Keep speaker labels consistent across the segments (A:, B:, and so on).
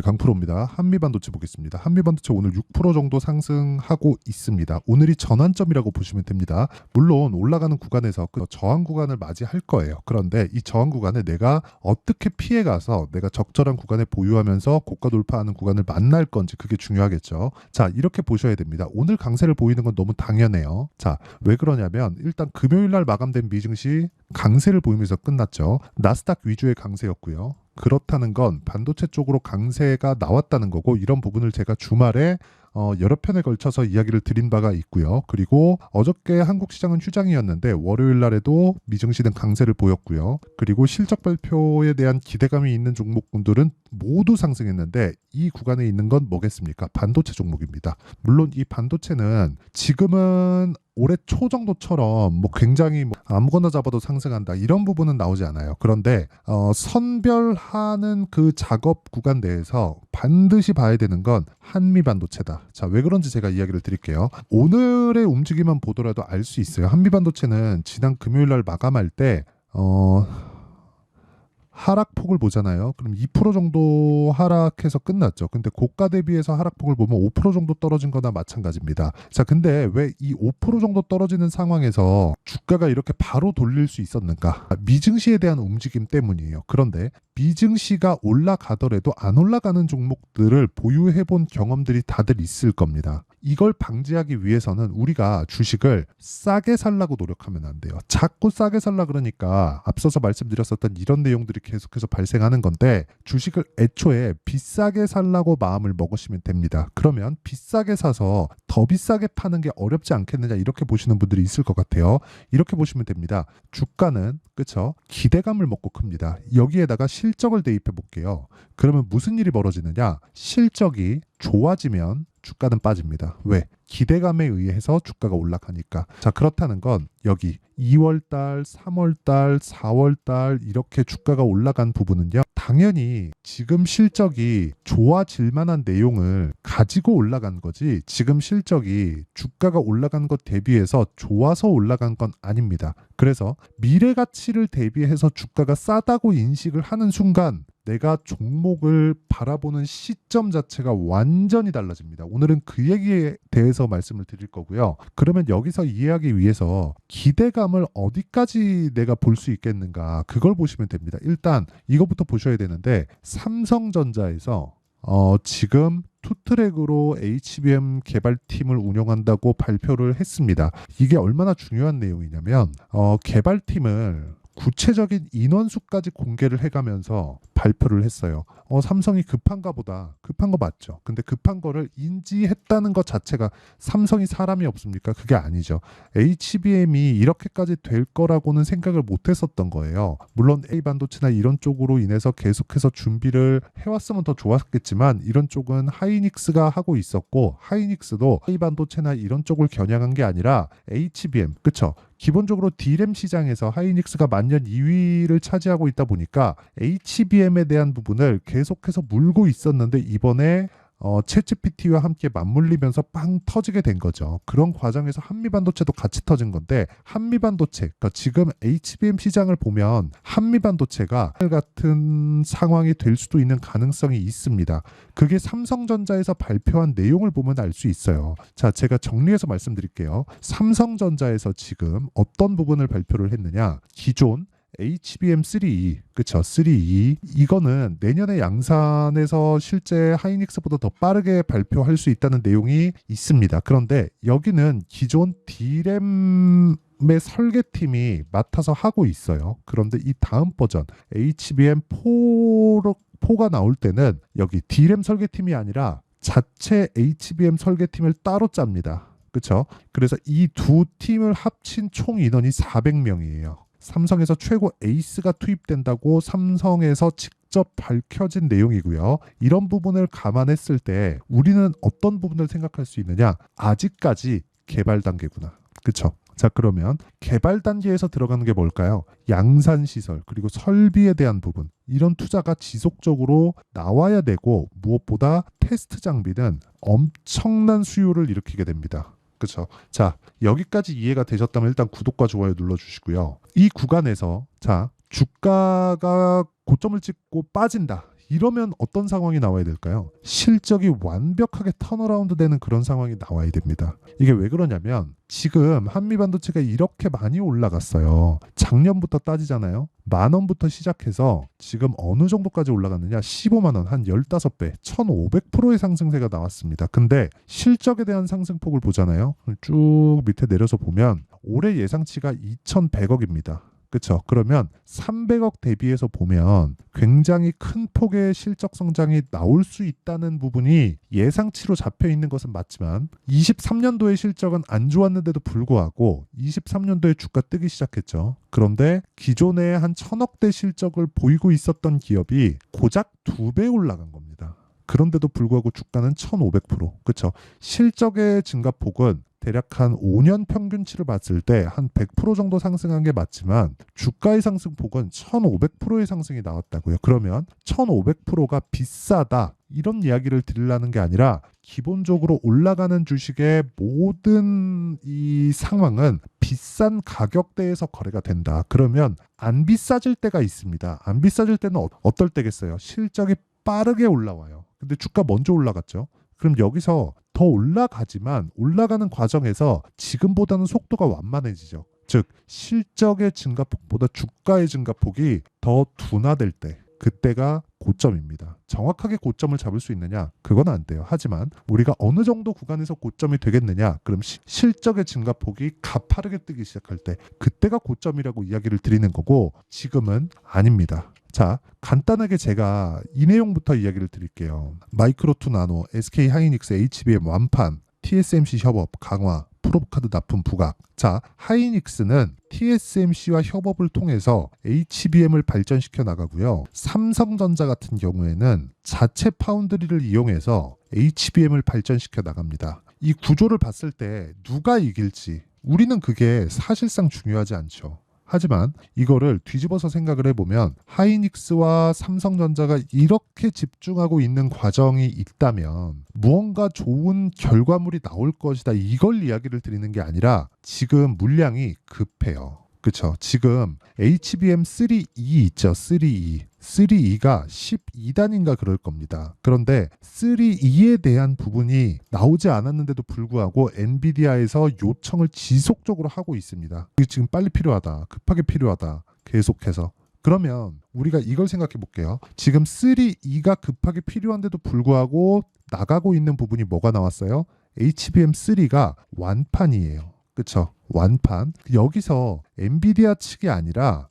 A: 강프로입니다. 한미반도체 보겠습니다. 한미반도체 오늘 6% 정도 상승하고 있습니다. 오늘이 전환점이라고 보시면 됩니다. 물론 올라가는 구간에서 그 저항 구간을 맞이할 거예요. 그런데 이 저항 구간을 내가 어떻게 피해가서 내가 적절한 구간에 보유하면서 고가 돌파하는 구간을 만날 건지 그게 중요하겠죠. 자, 이렇게 보셔야 됩니다. 오늘 강세를 보이는 건 너무 당연해요. 자, 왜 그러냐면 일단 금요일 날 마감된 미증시 강세를 보이면서 끝났죠. 나스닥 위주의 강세였고요. 그렇다는 건 반도체 쪽으로 강세가 나왔다는 거고, 이런 부분을 제가 주말에 여러 편에 걸쳐서 이야기를 드린 바가 있고요. 그리고 어저께 한국 시장은 휴장이었는데 월요일 날에도 미증시는 강세를 보였고요. 그리고 실적 발표에 대한 기대감이 있는 종목군들은 모두 상승했는데 이 구간에 있는 건 뭐겠습니까? 반도체 종목입니다. 물론 이 반도체는 지금은 올해 초 정도처럼 뭐 굉장히 아무거나 잡아도 상승한다 이런 부분은 나오지 않아요. 그런데 선별하는 그 작업 구간 내에서 반드시 봐야 되는 건 한미 반도체다. 자, 왜 그런지 제가 이야기를 드릴게요. 오늘의 움직임만 보더라도 알 수 있어요. 한미 반도체는 지난 금요일 날 마감할 때 하락폭을 보잖아요. 그럼 2% 정도 하락해서 끝났죠. 근데 고가 대비해서 하락폭을 보면 5% 정도 떨어진 거나 마찬가지입니다. 자, 근데 왜 이 5% 정도 떨어지는 상황에서 주가가 이렇게 바로 돌릴 수 있었는가? 미증시에 대한 움직임 때문이에요. 그런데 미증시가 올라가더라도 안 올라가는 종목들을 보유해 본 경험들이 다들 있을 겁니다. 이걸 방지하기 위해서는 우리가 주식을 싸게 살라고 노력하면 안 돼요. 자꾸 싸게 살라 그러니까 앞서서 말씀드렸었던 이런 내용들이 계속해서 발생하는 건데, 주식을 애초에 비싸게 살라고 마음을 먹으시면 됩니다. 그러면 비싸게 사서 더 비싸게 파는 게 어렵지 않겠느냐 이렇게 보시는 분들이 있을 것 같아요. 이렇게 보시면 됩니다. 주가는 그쵸? 기대감을 먹고 큽니다. 여기에다가 실적을 대입해 볼게요. 그러면 무슨 일이 벌어지느냐? 실적이 좋아지면 주가는 빠집니다. 왜? 기대감에 의해서 주가가 올라가니까. 자, 그렇다는 건 여기 2월달, 3월달, 4월달 이렇게 주가가 올라간 부분은요, 당연히 지금 실적이 좋아질 만한 내용을 가지고 올라간 거지, 지금 실적이 주가가 올라간 것 대비해서 좋아서 올라간 건 아닙니다. 그래서 미래 가치를 대비해서 주가가 싸다고 인식을 하는 순간 내가 종목을 바라보는 시점 자체가 완전히 달라집니다. 오늘은 그 얘기에 대해서 말씀을 드릴 거고요. 그러면 여기서 이해하기 위해서 기대감을 어디까지 내가 볼 수 있겠는가, 그걸 보시면 됩니다. 일단 이것부터 보셔야 되는데, 삼성전자에서 지금 투트랙으로 HBM 개발팀을 운영한다고 발표를 했습니다. 이게 얼마나 중요한 내용이냐면 개발팀을 구체적인 인원수까지 공개를 해가면서 발표를 했어요. 삼성이 급한가 보다. 급한 거 맞죠. 근데 급한 거를 인지했다는 것 자체가, 삼성이 사람이 없습니까? 그게 아니죠. HBM이 이렇게까지 될 거라고는 생각을 못 했었던 거예요. 물론 A 반도체나 이런 쪽으로 인해서 계속해서 준비를 해왔으면 더 좋았겠지만, 이런 쪽은 하이닉스가 하고 있었고, 하이닉스도 A 반도체나 이런 쪽을 겨냥한 게 아니라 HBM, 그쵸? 기본적으로 D램 시장에서 하이닉스가 만년 2위를 차지하고 있다 보니까 HBM에 대한 부분을 계속해서 물고 있었는데, 이번에 챗GPT와 함께 맞물리면서 빵 터지게 된 거죠. 그런 과정에서 한미반도체도 같이 터진 건데, 한미반도체, 그러니까 지금 HBM 시장을 보면 한미반도체가 같은 상황이 될 수도 있는 가능성이 있습니다. 그게 삼성전자에서 발표한 내용을 보면 알 수 있어요. 자, 제가 정리해서 말씀드릴게요. 삼성전자에서 지금 어떤 부분을 발표를 했느냐? 기존 HBM3E, 그쵸? 3E. 이거는 내년에 양산에서 실제 하이닉스보다 더 빠르게 발표할 수 있다는 내용이 있습니다. 그런데 여기는 기존 D램의 설계팀이 맡아서 하고 있어요. 그런데 이 다음 버전 HBM4가 나올 때는 여기 D램 설계팀이 아니라 자체 HBM 설계팀을 따로 짭니다. 그쵸? 그래서 이 두 팀을 합친 총 인원이 400명이에요. 삼성에서 최고 에이스가 투입된다고 삼성에서 직접 밝혀진 내용이고요. 이런 부분을 감안했을 때 우리는 어떤 부분을 생각할 수 있느냐? 아직까지 개발 단계구나. 그쵸? 자, 그러면 개발 단계에서 들어가는 게 뭘까요? 양산 시설, 그리고 설비에 대한 부분. 이런 투자가 지속적으로 나와야 되고, 무엇보다 테스트 장비는 엄청난 수요를 일으키게 됩니다. 그렇죠. 자, 여기까지 이해가 되셨다면 일단 구독과 좋아요 눌러주시고요. 이 구간에서 자, 주가가 고점을 찍고 빠진다. 이러면 어떤 상황이 나와야 될까요? 실적이 완벽하게 턴어라운드 되는 그런 상황이 나와야 됩니다. 이게 왜 그러냐면 지금 한미반도체가 이렇게 많이 올라갔어요. 작년부터 따지잖아요. 10,000원부터 시작해서 지금 어느 정도까지 올라갔느냐? 15만 원, 한 15배, 1,500%의 상승세가 나왔습니다. 근데 실적에 대한 상승폭을 보잖아요. 쭉 밑에 내려서 보면 올해 예상치가 2,100억입니다. 그렇죠. 그러면 300억 대비해서 보면 굉장히 큰 폭의 실적 성장이 나올 수 있다는 부분이 예상치로 잡혀 있는 것은 맞지만 23년도의 실적은 안 좋았는데도 불구하고 23년도에 주가 뜨기 시작했죠. 그런데 기존에 한 1,000억대 실적을 보이고 있었던 기업이 고작 2배 올라간 겁니다. 그런데도 불구하고 주가는 1,500%. 그렇죠. 실적의 증가폭은 대략 한 5년 평균치를 봤을 때 한 100% 정도 상승한 게 맞지만 주가의 상승폭은 1,500%의 상승이 나왔다고요. 그러면 1,500%가 비싸다 이런 이야기를 드리려는 게 아니라 기본적으로 올라가는 주식의 모든 이 상황은 비싼 가격대에서 거래가 된다. 그러면 안 비싸질 때가 있습니다. 안 비싸질 때는 어떨 때겠어요? 실적이 빠르게 올라와요. 근데 주가 먼저 올라갔죠. 그럼 여기서 더 올라가지만 올라가는 과정에서 지금보다는 속도가 완만해지죠. 즉 실적의 증가폭보다 주가의 증가폭이 더 둔화될 때 그때가 고점입니다. 정확하게 고점을 잡을 수 있느냐? 그건 안 돼요. 하지만 우리가 어느 정도 구간에서 고점이 되겠느냐? 그럼 실적의 증가폭이 가파르게 뜨기 시작할 때 그때가 고점이라고 이야기를 드리는 거고 지금은 아닙니다. 자, 간단하게 제가 이 내용부터 이야기를 드릴게요. 마이크로2 나노, SK 하이닉스, HBM 완판, TSMC 협업 강화, 프로브카드 납품 부각. 자, 하이닉스는 TSMC와 협업을 통해서 HBM을 발전시켜 나가고요. 삼성전자 같은 경우에는 자체 파운드리를 이용해서 HBM을 발전시켜 나갑니다. 이 구조를 봤을 때 누가 이길지 우리는 그게 사실상 중요하지 않죠. 하지만 이거를 뒤집어서 생각을 해보면 하이닉스와 삼성전자가 이렇게 집중하고 있는 과정이 있다면 무언가 좋은 결과물이 나올 것이다. 이걸 이야기를 드리는 게 아니라 지금 물량이 급해요. 그렇죠. 지금 HBM3E 있죠. 3E. 3E가 12단인가 그럴 겁니다. 그런데 3E에 대한 부분이 나오지 않았는데도 불구하고 엔비디아에서 요청을 지속적으로 하고 있습니다. 이게 지금 빨리 필요하다. 급하게 필요하다. 계속해서. 그러면 우리가 이걸 생각해 볼게요. 지금 3E가 급하게 필요한데도 불구하고 나가고 있는 부분이 뭐가 나왔어요? HBM3가 완판이에요. 그렇죠? 완판. 여기서 엔비디아 측이 아니라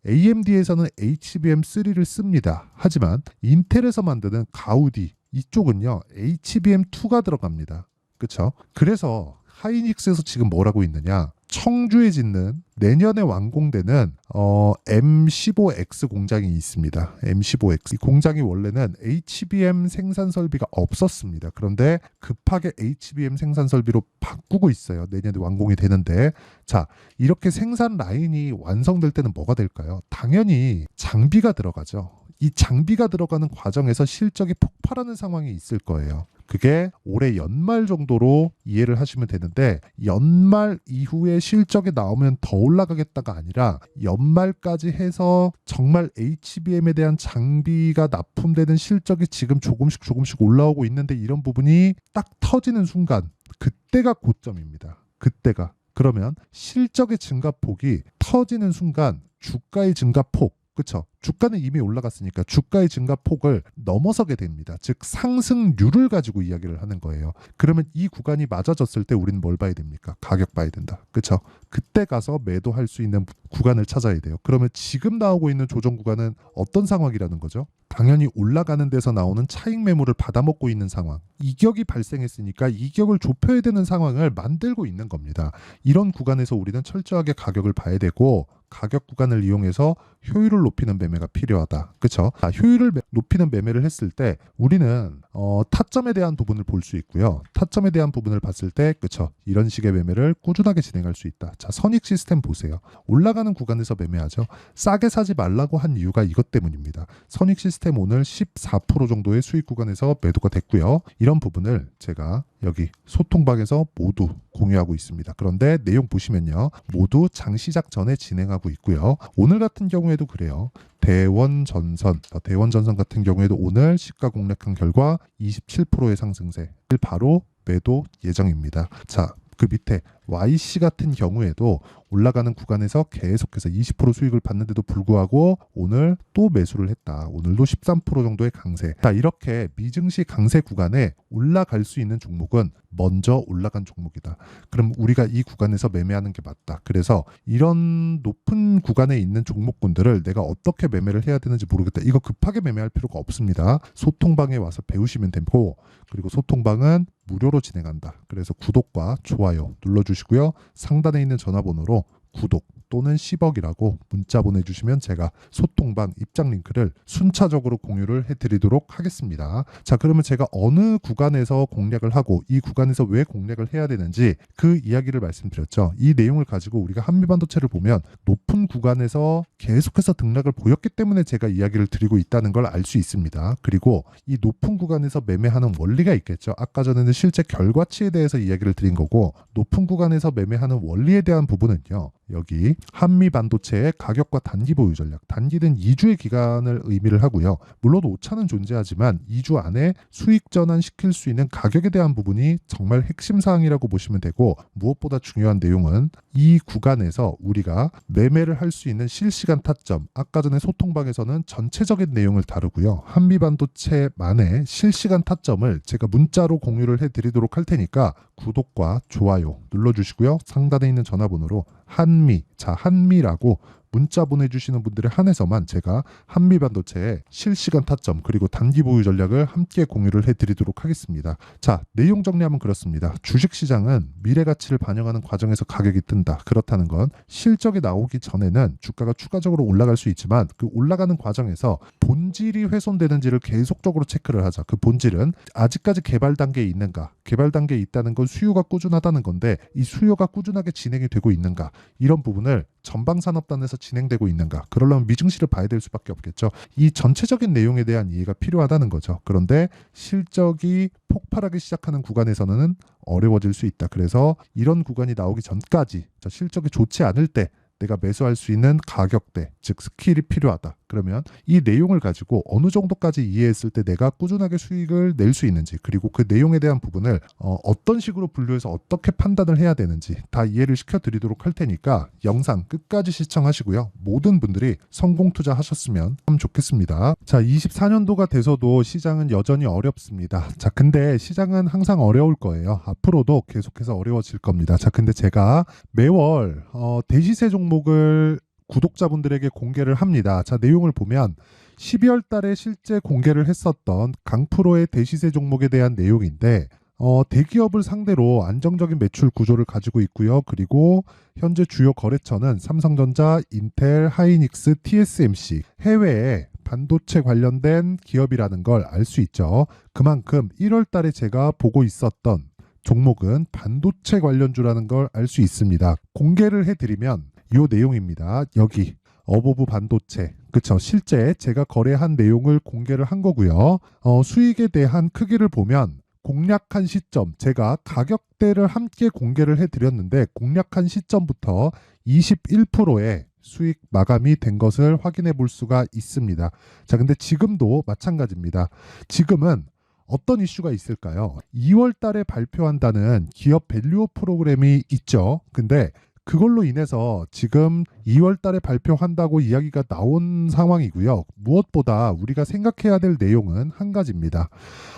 A: AMD에서는 HBM3를 씁니다. 하지만 인텔에서 만드는 가우디 이쪽은요 HBM2가 들어갑니다. 그렇죠? 그래서 하이닉스에서 지금 뭐라고 있느냐? 청주에 짓는 내년에 완공되는 M15X 공장이 있습니다. M15X. 이 공장이 원래는 HBM 생산 설비가 없었습니다. 그런데 급하게 HBM 생산 설비로 바꾸고 있어요. 내년에 완공이 되는데 자, 이렇게 생산 라인이 완성될 때는 뭐가 될까요? 당연히 장비가 들어가죠. 이 장비가 들어가는 과정에서 실적이 폭발하는 상황이 있을 거예요. 그게 올해 연말 정도로 이해를 하시면 되는데 연말 이후에 실적이 나오면 더 올라가겠다가 아니라 연말까지 해서 정말 HBM에 대한 장비가 납품되는 실적이 지금 조금씩 올라오고 있는데 이런 부분이 딱 터지는 순간 그때가 고점입니다. 그때가. 그러면 실적의 증가폭이 터지는 순간 주가의 증가폭 그렇죠. 주가는 이미 올라갔으니까 주가의 증가폭을 넘어서게 됩니다. 즉 상승률을 가지고 이야기를 하는 거예요. 그러면 이 구간이 맞아졌을 때 우리는 뭘 봐야 됩니까? 가격 봐야 된다. 그렇죠. 그때 가서 매도할 수 있는 구간을 찾아야 돼요. 그러면 지금 나오고 있는 조정 구간은 어떤 상황이라는 거죠? 당연히 올라가는 데서 나오는 차익 매물을 받아먹고 있는 상황. 이격이 발생했으니까 이격을 좁혀야 되는 상황을 만들고 있는 겁니다. 이런 구간에서 우리는 철저하게 가격을 봐야 되고 가격 구간을 이용해서 효율을 높이는 매매가 필요하다. 그렇죠? 효율을 높이는 매매를 했을 때 우리는 타점에 대한 부분을 볼 수 있고요. 타점에 대한 부분을 봤을 때 그렇죠? 이런 식의 매매를 꾸준하게 진행할 수 있다. 자, 선익 시스템 보세요. 올라가는 구간에서 매매하죠. 싸게 사지 말라고 한 이유가 이것 때문입니다. 선익 시스템 오늘 14% 정도의 수익 구간에서 매도가 됐고요. 이런 부분을 제가 여기 소통방에서 모두 공유하고 있습니다. 그런데 내용 보시면요. 모두 장 시작 전에 진행하고 있고요. 오늘 같은 경우에 경우에도 그래요. 대원전선 같은 경우에도 오늘 시가 공략한 결과 27%의 상승세를 바로 매도 예정입니다. 자, 그 밑에 YC 같은 경우에도 올라가는 구간에서 계속해서 20% 수익을 받는데도 불구하고 오늘 또 매수를 했다. 오늘도 13% 정도의 강세. 자, 이렇게 미증시 강세 구간에 올라갈 수 있는 종목은 먼저 올라간 종목이다. 그럼 우리가 이 구간에서 매매하는 게 맞다. 그래서 이런 높은 구간에 있는 종목군들을 내가 어떻게 매매를 해야 되는지 모르겠다. 이거 급하게 매매할 필요가 없습니다. 소통방에 와서 배우시면 되고, 그리고 소통방은 무료로 진행한다. 그래서 구독과 좋아요 눌러주시고요. 상단에 있는 전화번호로 구독 또는 10억이라고 문자 보내주시면 제가 소통방 입장 링크를 순차적으로 공유를 해드리도록 하겠습니다. 자, 그러면 제가 어느 구간에서 공략을 하고 이 구간에서 왜 공략을 해야 되는지 그 이야기를 말씀드렸죠. 이 내용을 가지고 우리가 한미반도체를 보면 높은 구간에서 계속해서 등락을 보였기 때문에 제가 이야기를 드리고 있다는 걸 알 수 있습니다. 그리고 이 높은 구간에서 매매하는 원리가 있겠죠. 아까 전에는 실제 결과치에 대해서 이야기를 드린 거고, 높은 구간에서 매매하는 원리에 대한 부분은요, 여기 한미반도체의 가격과 단기 보유 전략, 단기는 2주의 기간을 의미를 하고요. 물론 오차는 존재하지만 2주 안에 수익 전환시킬 수 있는 가격에 대한 부분이 정말 핵심 사항이라고 보시면 되고, 무엇보다 중요한 내용은 이 구간에서 우리가 매매를 할 수 있는 실시간 타점, 아까 전에 소통방에서는 전체적인 내용을 다루고요. 한미반도체만의 실시간 타점을 제가 문자로 공유를 해드리도록 할 테니까 구독과 좋아요 눌러주시고요. 상단에 있는 전화번호로 한미라고 문자 보내주시는 분들에 한해서만 제가 한미반도체의 실시간 타점 그리고 단기 보유 전략을 함께 공유를 해드리도록 하겠습니다. 자, 내용 정리하면 그렇습니다. 주식시장은 미래 가치를 반영하는 과정에서 가격이 뜬다. 그렇다는 건 실적이 나오기 전에는 주가가 추가적으로 올라갈 수 있지만 그 올라가는 과정에서 본질이 훼손되는지를 계속적으로 체크를 하자. 그 본질은 아직까지 개발 단계에 있는가? 개발 단계에 있다는 건 수요가 꾸준하다는 건데 이 수요가 꾸준하게 진행이 되고 있는가? 이런 부분을 전방산업단에서 진행되고 있는가? 그러려면 미증시를 봐야 될 수밖에 없겠죠. 이 전체적인 내용에 대한 이해가 필요하다는 거죠. 그런데 실적이 폭발하기 시작하는 구간에서는 어려워질 수 있다. 그래서 이런 구간이 나오기 전까지 실적이 좋지 않을 때 내가 매수할 수 있는 가격대, 즉 스킬이 필요하다. 그러면 이 내용을 가지고 어느 정도까지 이해했을 때 내가 꾸준하게 수익을 낼 수 있는지, 그리고 그 내용에 대한 부분을 어떤 식으로 분류해서 어떻게 판단을 해야 되는지 다 이해를 시켜드리도록 할 테니까 영상 끝까지 시청하시고요. 모든 분들이 성공 투자하셨으면 참 좋겠습니다. 자, 24년도가 돼서도 시장은 여전히 어렵습니다. 자, 근데 시장은 항상 어려울 거예요. 앞으로도 계속해서 어려워질 겁니다. 자, 근데 제가 매월 대시세 종목을 구독자분들에게 공개를 합니다. 자, 내용을 보면 12월 달에 실제 공개를 했었던 강프로의 대시세 종목에 대한 내용인데 대기업을 상대로 안정적인 매출 구조를 가지고 있고요. 그리고 현재 주요 거래처는 삼성전자, 인텔, 하이닉스, TSMC, 해외에 반도체 관련된 기업이라는 걸 알 수 있죠. 그만큼 1월 달에 제가 보고 있었던 종목은 반도체 관련주라는 걸 알 수 있습니다. 공개를 해드리면 이 내용입니다. 여기 어보브 반도체, 그쵸? 실제 제가 거래한 내용을 공개를 한 거고요. 수익에 대한 크기를 보면 공략한 시점, 제가 가격대를 함께 공개를 해드렸는데 공략한 시점부터 21%의 수익 마감이 된 것을 확인해 볼 수가 있습니다. 자, 근데 지금도 마찬가지입니다. 지금은 어떤 이슈가 있을까요? 2월 달에 발표한다는 기업 밸류업 프로그램이 있죠. 근데 그걸로 인해서 지금 2월 달에 발표한다고 이야기가 나온 상황이고요. 무엇보다 우리가 생각해야 될 내용은 한 가지입니다.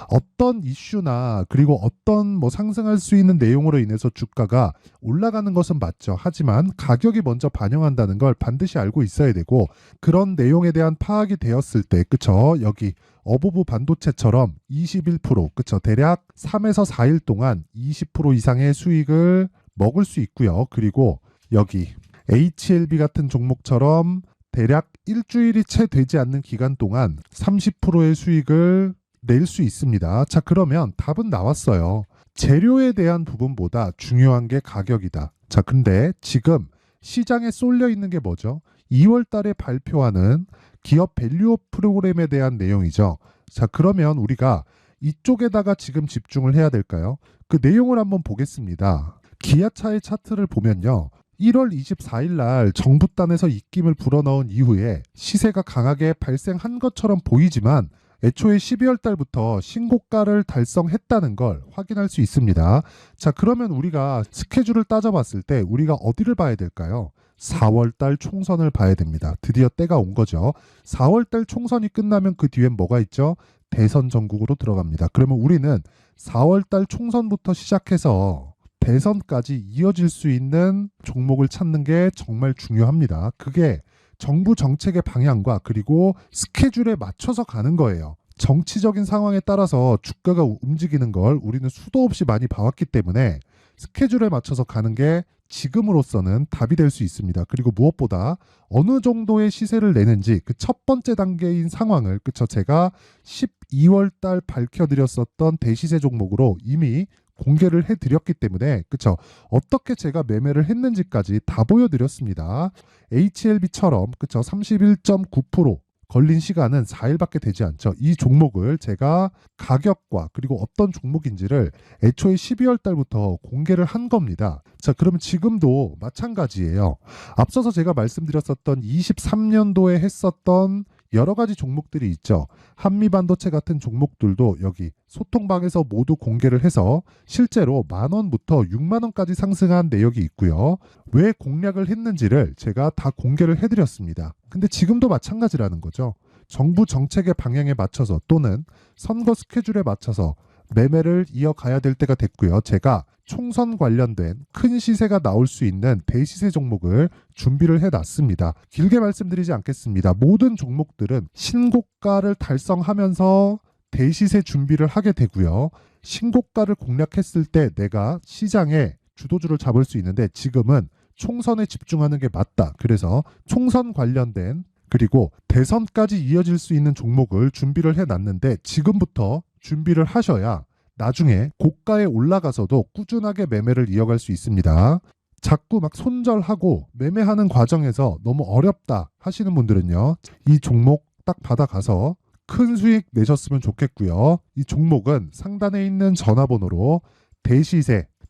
A: 어떤 이슈나 그리고 어떤 상승할 수 있는 내용으로 인해서 주가가 올라가는 것은 맞죠. 하지만 가격이 먼저 반영한다는 걸 반드시 알고 있어야 되고, 그런 내용에 대한 파악이 되었을 때, 그쵸? 여기 어보브 반도체처럼 21%, 그쵸? 대략 3에서 4일 동안 20% 이상의 수익을 먹을 수 있고요. 그리고 여기 HLB 같은 종목처럼 대략 일주일이 채 되지 않는 기간 동안 30%의 수익을 낼 수 있습니다. 자, 그러면 답은 나왔어요. 재료에 대한 부분보다 중요한 게 가격이다. 자, 근데 지금 시장에 쏠려 있는 게 뭐죠? 2월 달에 발표하는 기업 밸류업 프로그램에 대한 내용이죠. 자, 그러면 우리가 이쪽에다가 지금 집중을 해야 될까요? 그 내용을 한번 보겠습니다. 기아차의 차트를 보면요. 1월 24일 날 정부단에서 입김을 불어넣은 이후에 시세가 강하게 발생한 것처럼 보이지만 애초에 12월 달부터 신고가를 달성했다는 걸 확인할 수 있습니다. 자, 그러면 우리가 스케줄을 따져봤을 때 우리가 어디를 봐야 될까요? 4월 달 총선을 봐야 됩니다. 드디어 때가 온 거죠. 4월 달 총선이 끝나면 그 뒤엔 뭐가 있죠? 대선 전국으로 들어갑니다. 그러면 우리는 4월 달 총선부터 시작해서 대선까지 이어질 수 있는 종목을 찾는 게 정말 중요합니다. 그게 정부 정책의 방향과 그리고 스케줄에 맞춰서 가는 거예요. 정치적인 상황에 따라서 주가가 움직이는 걸 우리는 수도 없이 많이 봐왔기 때문에 스케줄에 맞춰서 가는 게 지금으로서는 답이 될 수 있습니다. 그리고 무엇보다 어느 정도의 시세를 내는지 그 첫 번째 단계인 상황을 그쵸 제가 12월 달 밝혀드렸었던 대시세 종목으로 이미 공개를 해드렸기 때문에 그쵸 어떻게 제가 매매를 했는지까지 다 보여드렸습니다. HLB처럼 그쵸 31.9% 걸린 시간은 4일밖에 되지 않죠. 이 종목을 제가 가격과 그리고 어떤 종목인지를 애초에 12월 달부터 공개를 한 겁니다. 자, 그러면 지금도 마찬가지예요. 앞서서 제가 말씀드렸었던 23년도에 했었던 여러 가지 종목들이 있죠. 한미반도체 같은 종목들도 여기 소통방에서 모두 공개를 해서 실제로 10,000원부터 60,000원까지 상승한 내역이 있고요. 왜 공략을 했는지를 제가 다 공개를 해드렸습니다. 근데 지금도 마찬가지라는 거죠. 정부 정책의 방향에 맞춰서 또는 선거 스케줄에 맞춰서 매매를 이어가야 될 때가 됐고요. 제가 총선 관련된 큰 시세가 나올 수 있는 대시세 종목을 준비를 해놨습니다. 길게 말씀드리지 않겠습니다. 모든 종목들은 신고가를 달성하면서 대시세 준비를 하게 되고요. 신고가를 공략했을 때 내가 시장에 주도주를 잡을 수 있는데 지금은 총선에 집중하는 게 맞다. 그래서 총선 관련된 그리고 대선까지 이어질 수 있는 종목을 준비를 해놨는데 지금부터 준비를 하셔야 나중에 고가에 올라가서도 꾸준하게 매매를 이어갈 수 있습니다. 자꾸 막 손절하고 매매하는 과정에서 너무 어렵다 하시는 분들은요. 이 종목 딱 받아가서 큰 수익 내셨으면 좋겠고요. 이 종목은 상단에 있는 전화번호로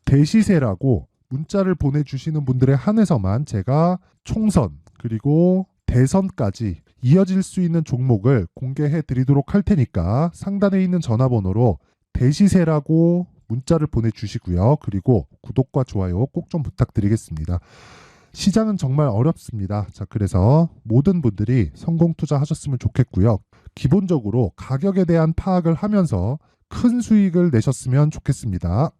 A: 대시세라고 문자를 보내주시는 분들에 한해서만 제가 총선 그리고 대선까지 이어질 수 있는 종목을 공개해 드리도록 할 테니까 상단에 있는 전화번호로 대시세라고 문자를 보내주시고요. 그리고 구독과 좋아요 꼭 좀 부탁드리겠습니다. 시장은 정말 어렵습니다. 자, 그래서 모든 분들이 성공 투자하셨으면 좋겠고요. 기본적으로 가격에 대한 파악을 하면서 큰 수익을 내셨으면 좋겠습니다.